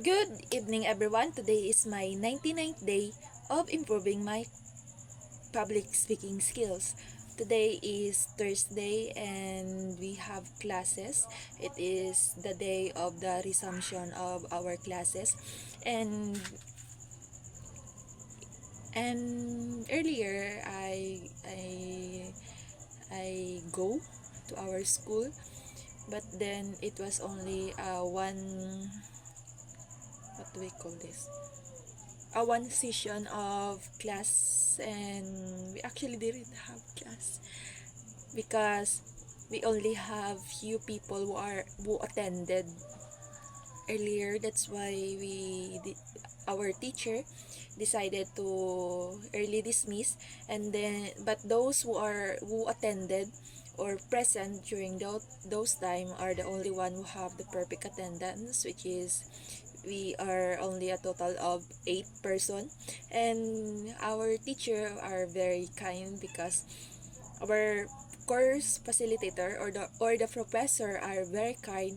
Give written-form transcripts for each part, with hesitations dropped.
Good evening, everyone. Today is my 99th day of improving my public speaking skills. Today is Thursday and we have classes. It is the day of the resumption of our classes. And earlier I go to our school, but then it was only one, what do we call this, a one session of class, and we actually didn't have class because we only have few people who attended earlier. That's why our teacher decided to early dismiss, and then but those who attended or present during those time are the only one who have the perfect attendance, which is we are only a total of 8 person. And our teacher are very kind because our course facilitator or the professor are very kind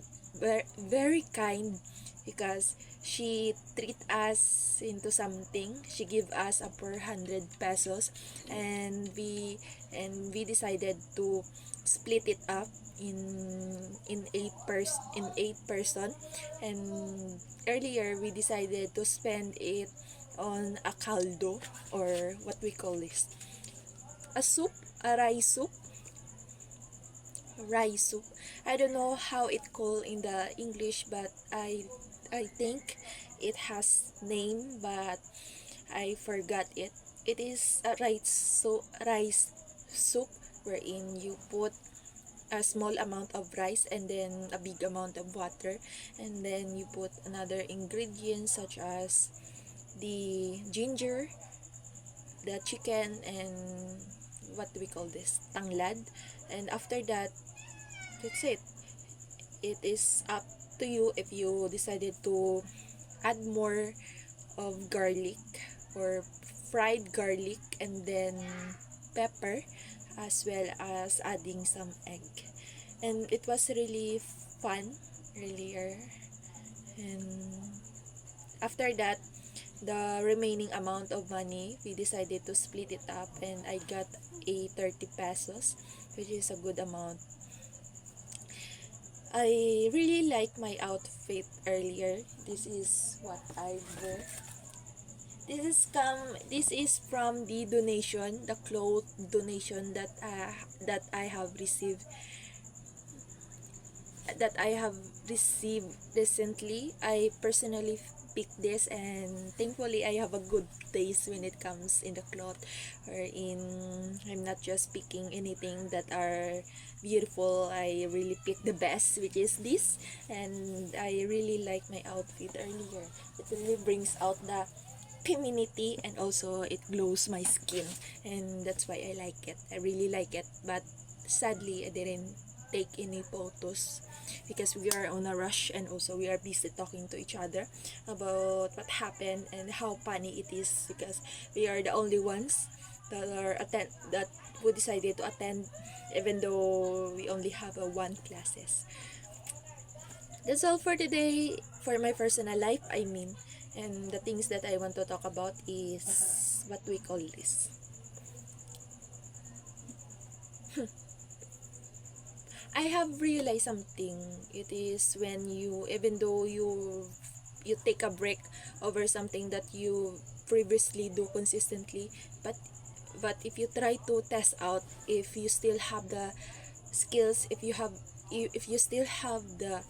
because she treat us into something. She give us a per 100 pesos, and we decided to split it up in in 8 person. And earlier we decided to spend it on a caldo, or what we call this, a soup, a rice soup. I don't know how it called in the English, but I think it has name, but I forgot it. It is a rice soup wherein you put a small amount of rice and then a big amount of water, and then you put another ingredients such as the ginger, the chicken, and what do we call this, tanglad. And after that, that's it. It is up to you if you decided to add more of garlic or fried garlic, and then pepper, as well as adding some egg. And it was really fun earlier. And after that, the remaining amount of money, we decided to split it up, and I got a 30 pesos, which is a good amount. I really like my outfit earlier. This is what I wear. This is from the donation, the cloth donation that I have received recently. I personally picked this, and thankfully I have a good taste when it comes in the cloth, or in I'm not just picking anything that are beautiful. I really pick the best, which is this. And I really like my outfit earlier. It really brings out the femininity, and also it glows my skin, and that's why I like it. I really like it, but sadly I didn't take any photos because we are on a rush, and also we are busy talking to each other about what happened and how funny it is, because we are the only ones that who decided to attend, even though we only have one classes. That's all for today, for my personal life, I mean. And the things that I want to talk about is what we call this. I have realized something. It is when you, even though you take a break over something that you previously do consistently, but if you try to test out if you still have the skills, if you still have the,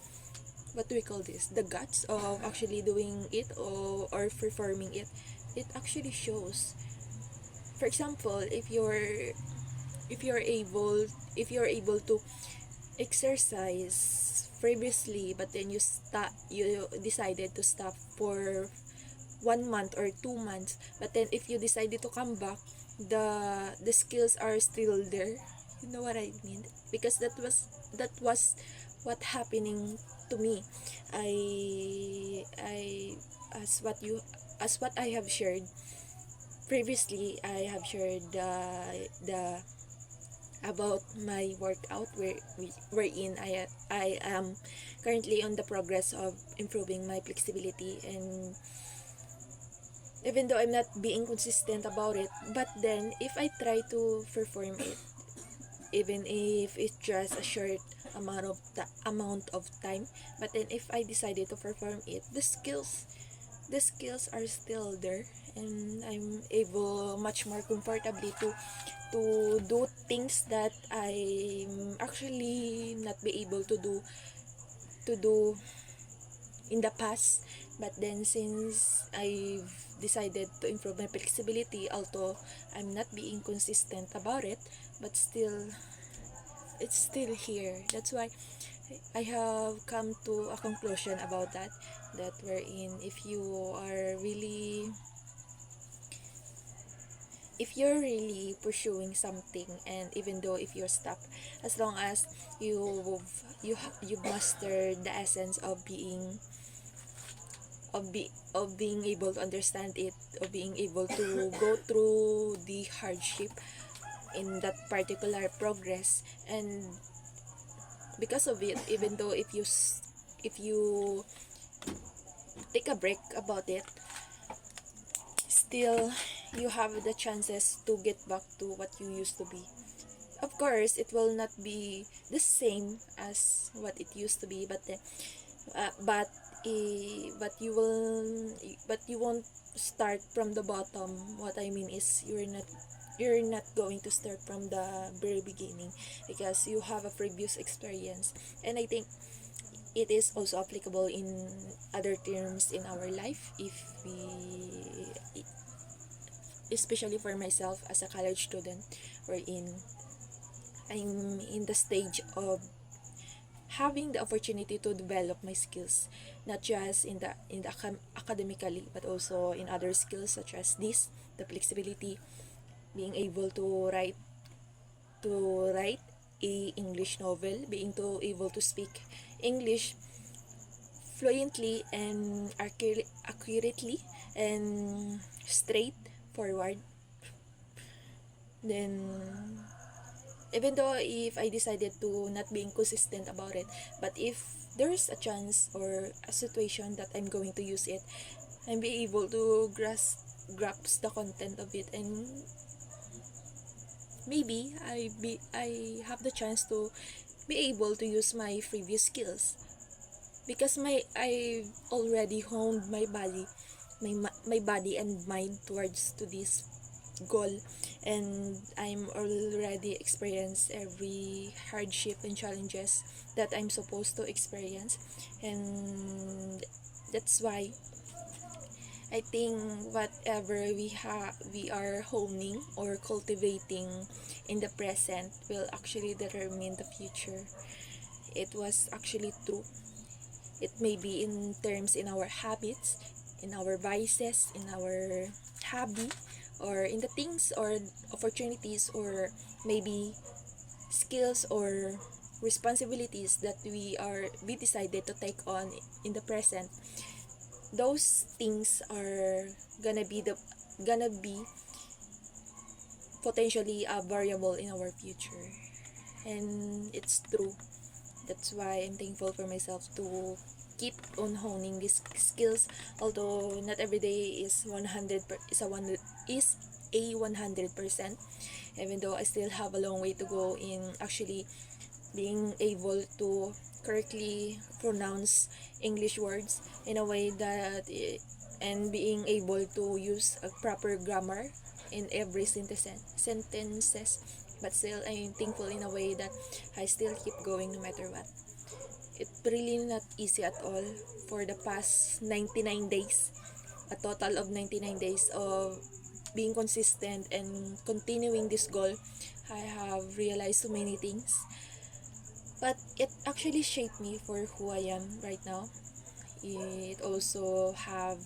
what do we call this, the guts of actually doing it, or performing it, it actually shows. For example, if you're able to exercise previously, but then you decided to stop for 1 month or 2 months, but then if you decided to come back, the skills are still there. You know what I mean? Because that was what happening to me. I as what I have shared previously, I have shared the about my workout, wherein I am currently on the progress of improving my flexibility. And even though I'm not being consistent about it, but then if I try to perform it, even if it's just a short amount of time, but then if I decided to perform it, the skills are still there, and I'm able much more comfortably to do things that I'm actually not be able to do in the past. But then since I've decided to improve my flexibility, although I'm not being consistent about it, but still it's still here. That's why I have come to a conclusion about that wherein if you're really pursuing something, and even though if you're stuck, as long as you master the essence of being able to understand it, of being able to go through the hardship in that particular progress. And because of it, even though if you take a break about it, still you have the chances to get back to what you used to be. Of course, it will not be the same as what it used to be, but uh, but but you won't start from the bottom. What I mean is you're not going to start from the very beginning, because you have a previous experience. And I think it is also applicable in other terms in our life. If we Especially for myself as a college student, wherein I'm in the stage of having the opportunity to develop my skills, not just in the academically, but also in other skills such as the flexibility, being able to write a English novel, being able to speak English fluently and accurately and straightforward. Then even though if I decided to not being consistent about it, but if there's a chance or a situation that I'm going to use it, I'm be able to grasp the content of it, and maybe I have the chance to be able to use my previous skills, because I already honed my body and mind towards to this goal, and I'm already experienced every hardship and challenges that I'm supposed to experience. And that's why I think whatever we are honing or cultivating in the present will actually determine the future. It was actually true. It may be in terms in our habits, in our vices, in our hobby, or in the things or opportunities, or maybe skills or responsibilities that we decided to take on in the present. Those things are gonna be potentially a variable in our future, and it's true. That's why I'm thankful for myself to keep on honing these skills, although not every day is 100%, even though I still have a long way to go in actually being able to correctly pronounce English words in a way and being able to use a proper grammar in every sentences. But still, I'm thankful in a way that I still keep going no matter what. It's really not easy at all for the past 99 days, a total of 99 days of being consistent and continuing this goal. I have realized so many things, but it actually shaped me for who I am right now. It also have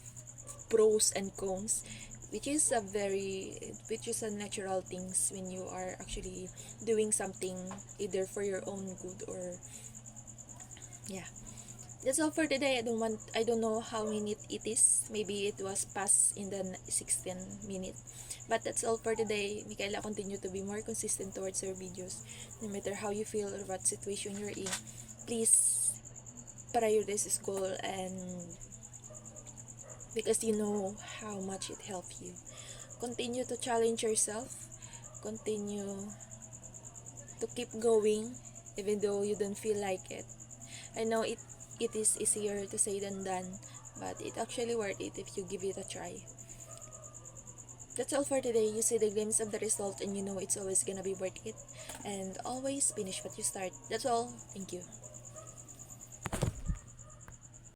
pros and cons, which is a natural things when you are actually doing something either for your own good or yeah. That's all for today. I don't know how minute it is. Maybe it was past in the 16 minute. But that's all for today. Michaela, continue to be more consistent towards your videos. No matter how you feel or what situation you're in, please prioritize school, and because you know how much it helped you. Continue to challenge yourself. Continue to keep going even though you don't feel like it. I know it is easier to say than done, but it actually worth it if you give it a try. That's all for today. You see the glimpse of the result and you know it's always gonna be worth it. And always finish what you start. That's all. Thank you.